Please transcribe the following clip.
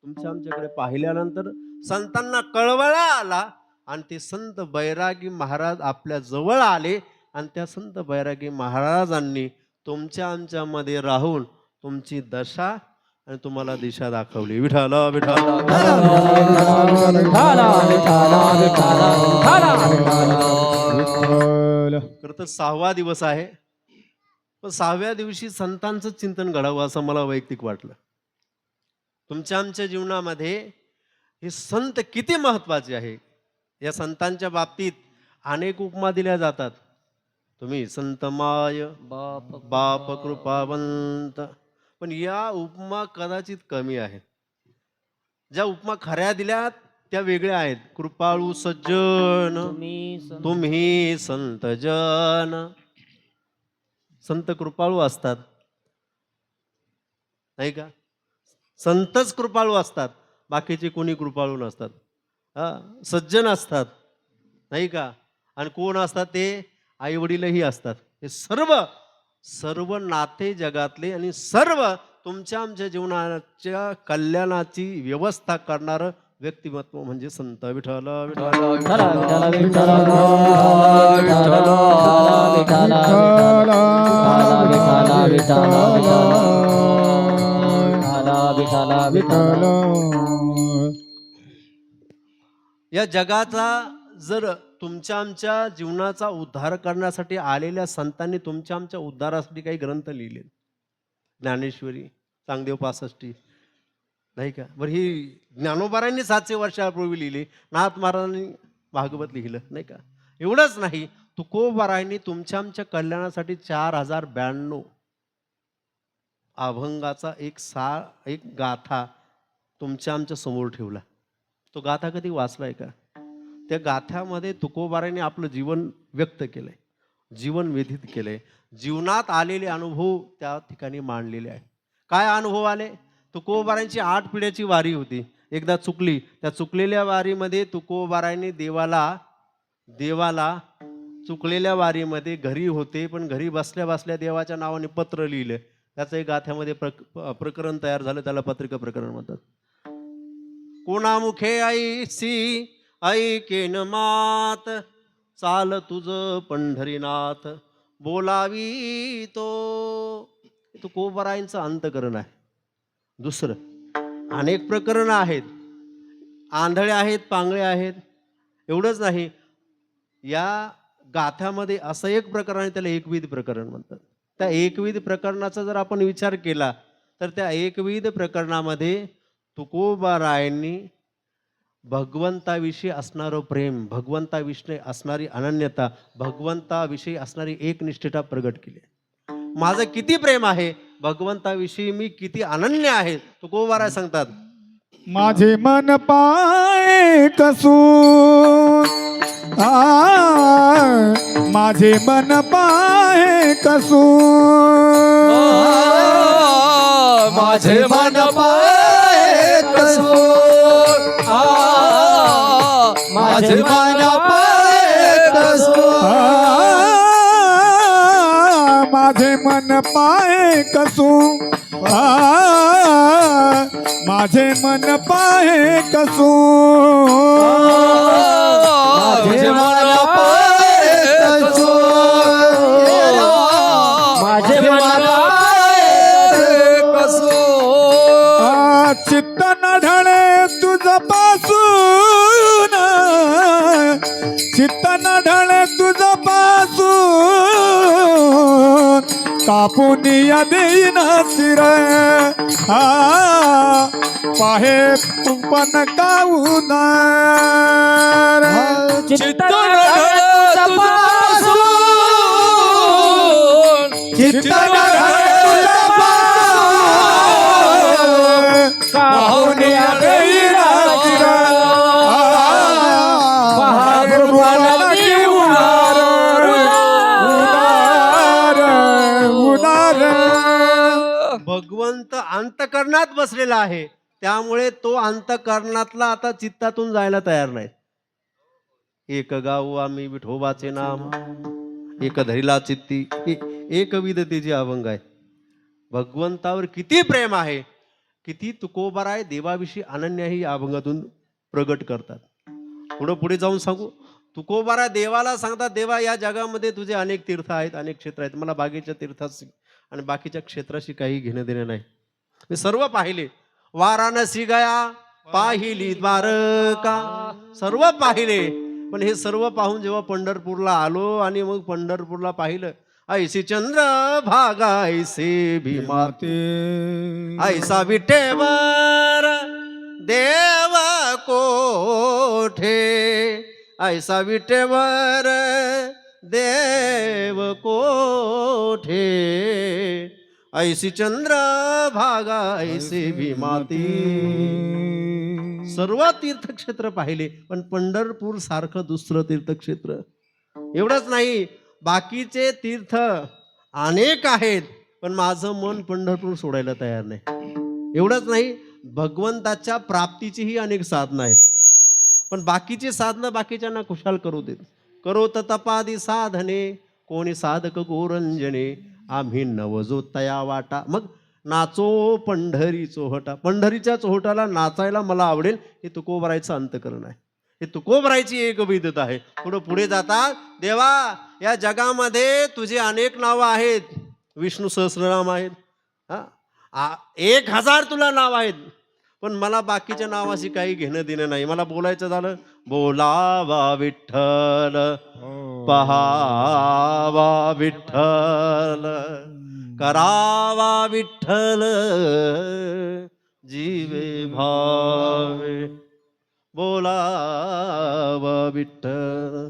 तुमच्या आमच्याकडे पाहिल्यानंतर संतांना कळवळा आला आणि ते संत बैरागी महाराज आपल्या जवळ आले आणि त्या संत बैरागी महाराजांनी तुमच्या आमच्यामध्ये राहून तुमची दशा आणि तुम्हाला दिशा दाखवली. विठ्ठल विठ्ठल. खरं तर 6वा दिवस आहे, पण 6व्या दिवशी संतांचं चिंतन घडावं असं मला वैयक्तिक वाटलं. तुमच्या आमच्या जीवनामध्ये हे संत किती महत्वाचे आहे. या संतांच्या बाबतीत अनेक उपमा दिल्या जातात. तुम्ही संतमाय बाप कृपावंत, पण या उपमा कदाचित कमी आहेत. ज्या उपमा खऱ्या दिल्यात त्या वेगळ्या आहेत. कृपाळू सज्जन तुम्ही संत जन. संत कृपाळू असतात नाही का? संतच कृपाळू असतात, बाकीचे कोणी कृपाळू नसतात. सज्जन असतात नाही का? आणि कोण असतात ते? आई वडीलही असतात. हे सर्व सर्व नाते जगातले आणि सर्व तुमच्या आमच्या जीवनाच्या कल्याणाची व्यवस्था करणारं व्यक्तिमत्व म्हणजे संत. विठ्ठल या जगाचा जर तुमच्या आमच्या जीवनाचा उद्धार करण्यासाठी आलेल्या संतांनी तुमच्या आमच्या उद्धारासाठी काही ग्रंथ लिहिले. ज्ञानेश्वरी, चांगदेव पासष्टी नाही का? बरं, ही ज्ञानोबारांनी 700 वर्षापूर्वी लिहिली. नाथ महाराजांनी भागवत लिहिलं नाही का? एवढंच नाही, तुकोबारायांनी तुमच्या आमच्या कल्याणासाठी 4092 अभंगाचा एक गाथा तुमच्या आमच्या समोर ठेवला. तो गाथा कधी वाचलाय का? त्या गाथ्यामध्ये तुकोबारांनी आपलं जीवन व्यक्त केलंय, जीवन व्यतीत केलंय, जीवनात आलेले अनुभव त्या ठिकाणी मांडलेले आहे. काय अनुभव आले? तुकोबारांची 8 पिढ्याची वारी होती. एकदा चुकली. त्या चुकलेल्या वारीमध्ये तुकोबारांनी देवाला चुकलेल्या वारीमध्ये घरी होते, पण घरी बसल्या बसल्या देवाच्या नावाने पत्र लिहिलं. त्याचं एक गाथ्यामध्ये प्रकरण तयार झालं. त्याला पत्रिका प्रकरण म्हणतात. कोणामुखे ऐसी ऐकेन मात, चाल तुझ पंढरीनाथ बोलावी तो. तुकोबारायांचं अंतकरण आहे. दुसरं अनेक प्रकरण आहेत. आंधळे आहेत, पांगळे आहेत. एवढंच नाही, या गाथ्यामध्ये असं एक प्रकरण आहे, त्याला एकविध प्रकरण म्हणतात. त्या एकविध प्रकरणाचा जर आपण विचार केला तर त्या एकविध प्रकरणामध्ये तुकोबारायांनी भगवंताविषयी असणारं प्रेम, भगवंताविषयी असणारी अनन्यता, भगवंताविषयी असणारी एकनिष्ठता प्रगट केली. माझं किती प्रेम आहे भगवंताविषयी, मी किती अनन्य आहे. तुकोबाराय सांगतात, माझे मन पाय कसून, माझे मन पाय कसून, माझे मन पाय कसून, माझे मन पाय कसून, माझे मन पाय कसून, माझे मन पाय कसून, माझे मन पाय कसून, माझे मन पाय कसून, चित्त न ढळे तुझ पासून, चित्त न ढळे तुझ पासून, कापून या देईन शिर, पाहे पण काऊन, चित्त तुझ पासून, चित्त तुझ पासून, कापून या देईन शिर, भगवंत अंतकरणात बसलेला आहे, त्यामुळे तो अंतकरणातला आता चित्तातून जायला तयार नाही. एक गाऊ आम्ही विठोबाचे नाम, एक धरिला चित्ती, एकविधतेचे अभंग आहे. भगवंतावर किती प्रेम आहे किती तुकोबाराय देवाविषयी अनन्य ही या अभंगातून प्रगट करतात. पुढे जाऊन सांगू, तुकोबारा देवाला सांगतात, देवा या जगामध्ये तुझे अनेक तीर्थ आहेत, अनेक क्षेत्र आहेत, मला बागेच्या तीर्थाशी आणि बाकीच्या क्षेत्राशी काही घेणं देणं नाही. मी सर्व पाहिले, वाराणसी गया पाहिली द्वारका, सर्व पाहिले. पण हे सर्व पाहून जेव्हा पंढरपूरला आलो आणि मग पंढरपूरला पाहिलं, ऐसी चंद्र भागा ऐसे भीमा ऐसा विटेवर देव कोठे, ऐसा विटेवर देव कोठे, ऐसी चंद्र भागा ऐसे भीमाती. सर्व तीर्थक्षेत्र पाहिले, पण पंढरपूर सारखं दुसरं तीर्थक्षेत्र. एवढंच नाही, बाकीचे तीर्थ अनेक आहेत, पण माझं मन पंढरपूर सोडायला तयार नाही. एवढंच नाही, भगवंताच्या प्राप्तीचीही अनेक साधनं आहेत, पण बाकीची साधनं बाकीच्यांना खुशाल करू देत. करोत तपादी साधने कोणी साधक गोरंजने, आम्ही नवजो तया वाटा. मग नाचो पंढरी चोहटा, पंढरीच्या चोहटाला नाचायला मला आवडेल, हे तुकोबारायचं अंतकरण आहे. हे तुकोबारायची एक विधता आहे. पुढे जातात, देवा या जगामध्ये तुझे अनेक नावं आहेत, विष्णू सहस्रनाम आहेत, 1000 तुला नाव आहेत, पण मला बाकीच्या नावाशी काही घेणं देणं नाही. मला बोलायचं झालं, बोलावा विठ्ठल पहावा विठ्ठल करावा विठ्ठल जीवे भावे, बोलावा विठ्ठल.